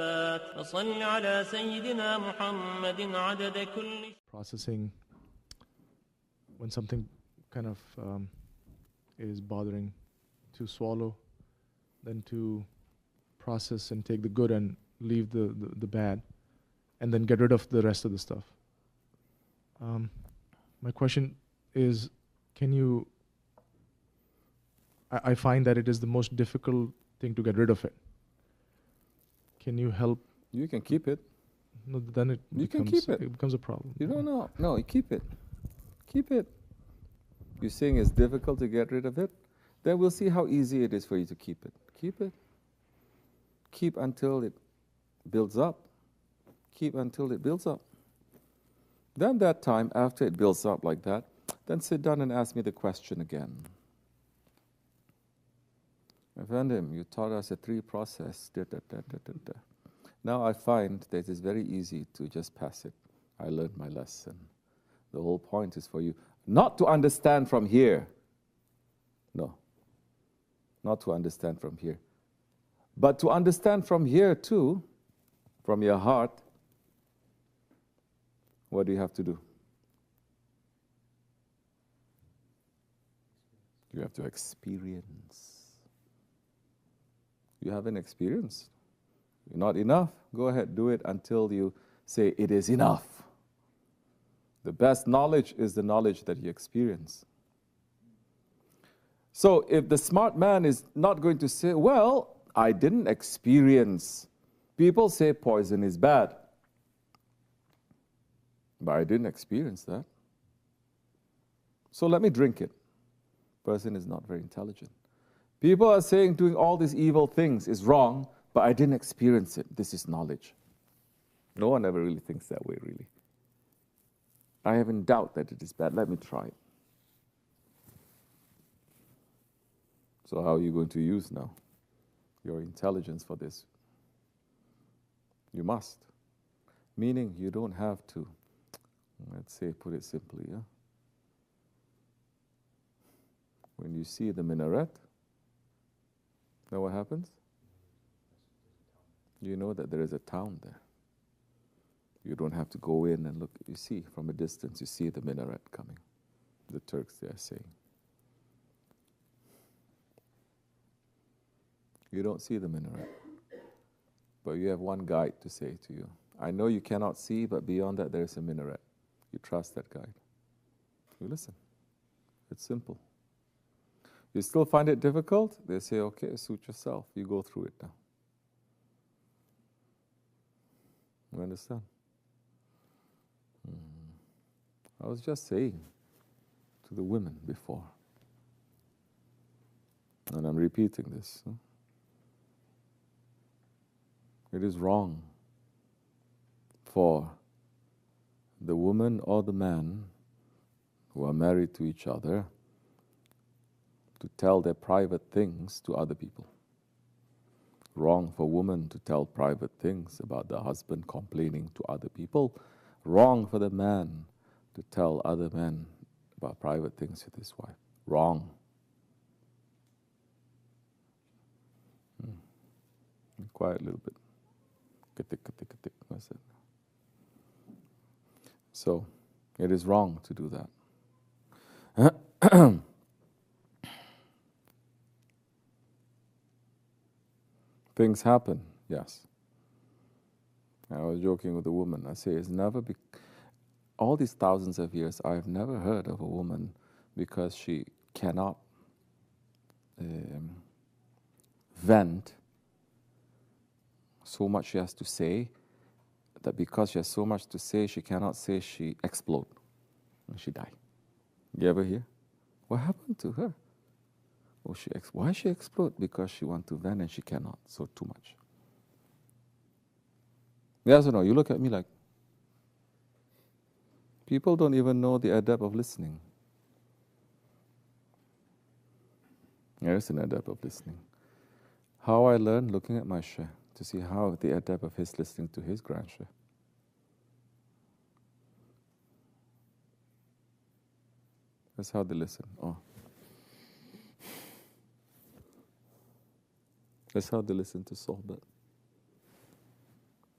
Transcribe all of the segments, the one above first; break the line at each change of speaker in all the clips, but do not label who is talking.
والآفات وصل على سيدنا محمد عدد كل.
Processing when something kind of is bothering, to swallow, then to process and take the good and leave the bad, and then get rid of the rest of the stuff. My question is, can you, I find that it is the most difficult thing to get rid of it. Can you help?
You can keep it.
No, then it becomes a problem.
You don't know. No, you keep it. Keep it. You're saying it's difficult to get rid of it? Then we'll see how easy it is for you to keep it. Keep it. Keep until it builds up. Keep until it builds up. Then that time, after it builds up like that, then sit down and ask me the question again. Effendim, you taught us a 3 process. Now I find that it's very easy to just pass it. I learned my lesson. The whole point is for you not to understand from here. No. Not to understand from here. But to understand from here too, from your heart, what do you have to do? You have to experience. You haven't experienced. Not enough? Go ahead, do it until you say it is enough. The best knowledge is the knowledge that you experience. So if the smart man is not going to say, well, I didn't experience. People say poison is bad. But I didn't experience that. So let me drink it. Person is not very intelligent. People are saying doing all these evil things is wrong, but I didn't experience it. This is knowledge. No one ever really thinks that way, really. I have in doubt that it is bad. Let me try it. So how are you going to use now your intelligence for this? You must. Meaning you don't have to, let's say, put it simply, yeah? When you see the minaret, know what happens? You know that there is a town there. You don't have to go in and look. You see, from a distance, you see the minaret coming. The Turks, they are saying. You don't see the minaret. But you have one guide to say to you, I know you cannot see, but beyond that there is a minaret. You trust that guide. You listen. It's simple. You still find it difficult? They say, okay, suit yourself. You go through it now. You understand? I was just saying to the women before, and I'm repeating this. It is wrong for the woman or the man who are married to each other to tell their private things to other people. Wrong for women to tell private things about the husband complaining to other people. Wrong for the man to tell other men about private things with his wife. Wrong. Quiet a little bit. So, it is wrong to do that. Things happen, yes. I was joking with a woman. I say, it's never all these thousands of years, I've never heard of a woman because she cannot vent so much she has to say, that because she has so much to say, she cannot say, she explode and she die. You ever hear? What happened to her? Oh, why she explode? Because she wants to vent and she cannot, so too much. Yes or no? You look at me like, people don't even know the adab of listening. There is an adab of listening. How I learned? Looking at my sheikh to see how the adab of his listening to his grand sheikh. That's how they listen. Oh. That's how they listen to Sohbat.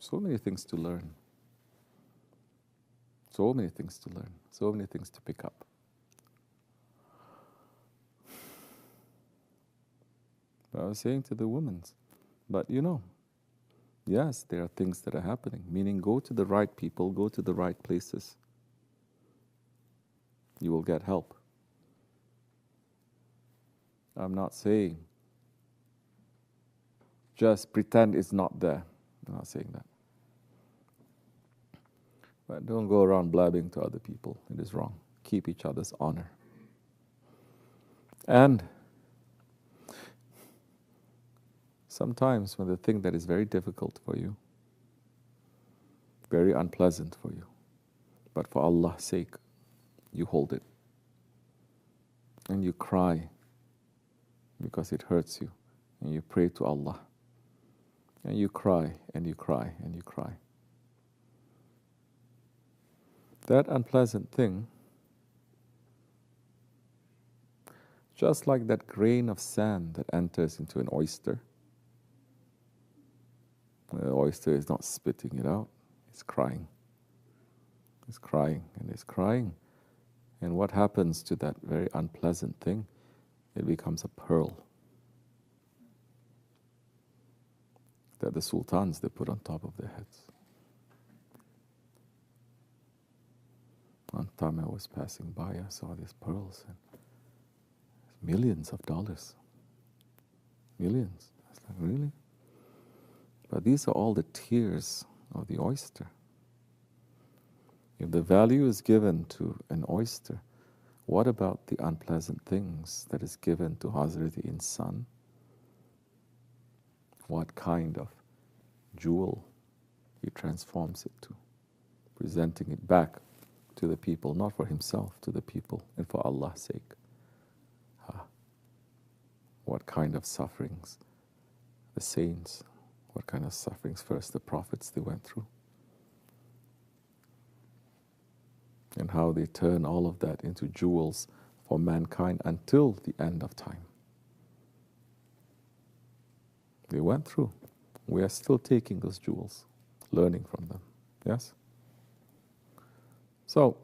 So many things to learn. So many things to learn. So many things to pick up. But I was saying to the women, but yes, there are things that are happening. Meaning, go to the right people, go to the right places. You will get help. I'm not saying just pretend it's not there. I'm not saying that. But don't go around blabbing to other people. It is wrong. Keep each other's honor. And sometimes when the thing that is very difficult for you, very unpleasant for you, but for Allah's sake, you hold it. And you cry because it hurts you. And you pray to Allah. And you cry, and you cry, and you cry. That unpleasant thing, just like that grain of sand that enters into an oyster, the oyster is not spitting it out, it's crying. It's crying, and it's crying. And what happens to that very unpleasant thing? It becomes a pearl that the sultans, they put on top of their heads. One time I was passing by, I saw these pearls, and millions of dollars. Millions. I was like, really? But these are all the tears of the oyster. If the value is given to an oyster, what about the unpleasant things that is given to Hazrat Insan? What kind of jewel he transforms it to, presenting it back to the people, not for himself, to the people, and for Allah's sake. What kind of sufferings the saints, what kind of sufferings first the prophets they went through, and how they turn all of that into jewels for mankind until the end of time. They went through. We are still taking those jewels, learning from them. Yes? So,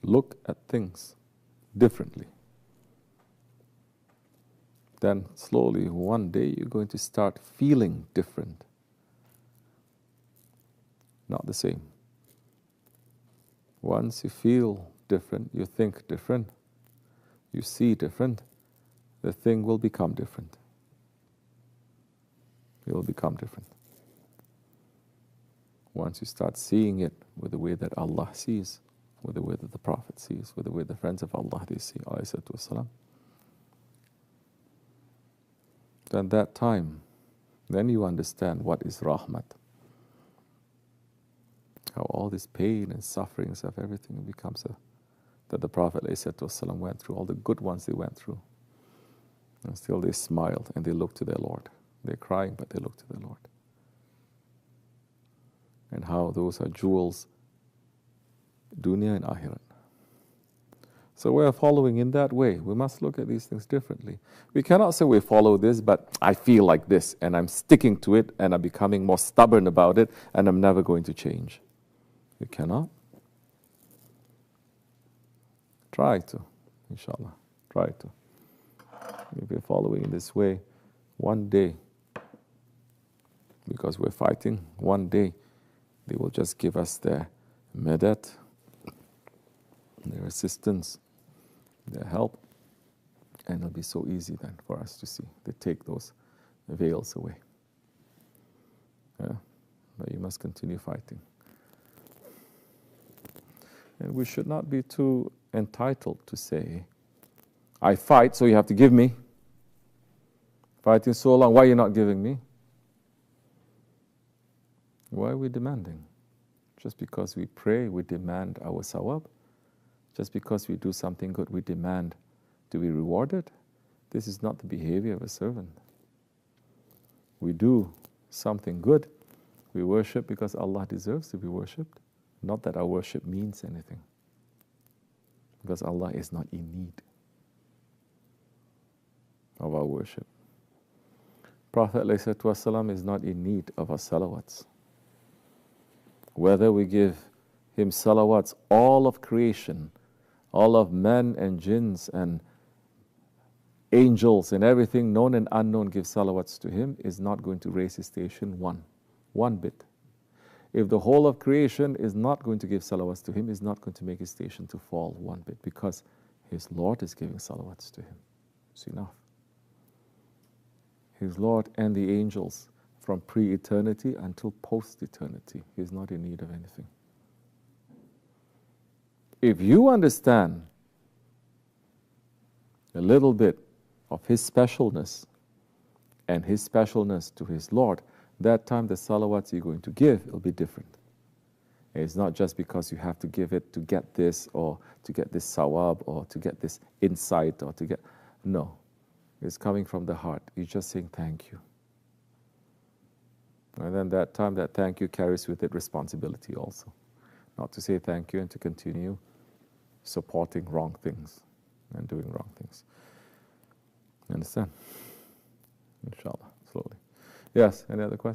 look at things differently. Then slowly, one day, you're going to start feeling different. Not the same. Once you feel different, you think different, you see different, the thing will become different. It will become different. Once you start seeing it with the way that Allah sees, with the way that the Prophet sees, with the way the friends of Allah they see, ﷺ, then that time, then you understand what is rahmat. How all this pain and sufferings of everything becomes that the Prophet ﷺ went through, all the good ones they went through. And still they smiled and they looked to their Lord. They're crying, but they look to their Lord. And how those are jewels, dunya and akhirat. So we are following in that way. We must look at these things differently. We cannot say we follow this, but I feel like this, and I'm sticking to it, and I'm becoming more stubborn about it, and I'm never going to change. You cannot. Try to, inshallah. Try to. If you're following in this way, one day, because we're fighting, one day they will just give us their medet, their assistance, their help, and it'll be so easy then for us to see. They take those veils away. Yeah? But you must continue fighting. And we should not be too entitled to say, I fight, so you have to give me. Fighting so long, why are you not giving me? Why are we demanding? Just because we pray, we demand our sawab. Just because we do something good, we demand to be rewarded. This is not the behavior of a servant. We do something good. We worship because Allah deserves to be worshipped. Not that our worship means anything. Because Allah is not in need. of our worship. Prophet ﷺ is not in need of our salawats. Whether we give him salawats, all of creation, all of men and jinns and angels and everything known and unknown give salawats to him, is not going to raise his station one bit. If the whole of creation is not going to give salawats to him, is not going to make his station to fall one bit, because his Lord is giving salawats to him. It's enough. His Lord and the angels, from pre-eternity until post-eternity, he is not in need of anything. If you understand a little bit of his specialness and his specialness to his Lord, that time the salawats you're going to give will be different. It's not just because you have to give it to get this, or to get this sawab, or to get this insight, or to get... No. It's coming from the heart. You're just saying thank you. And then that time, that thank you carries with it responsibility also. Not to say thank you and to continue supporting wrong things and doing wrong things. You understand? Inshallah, slowly. Yes, any other questions?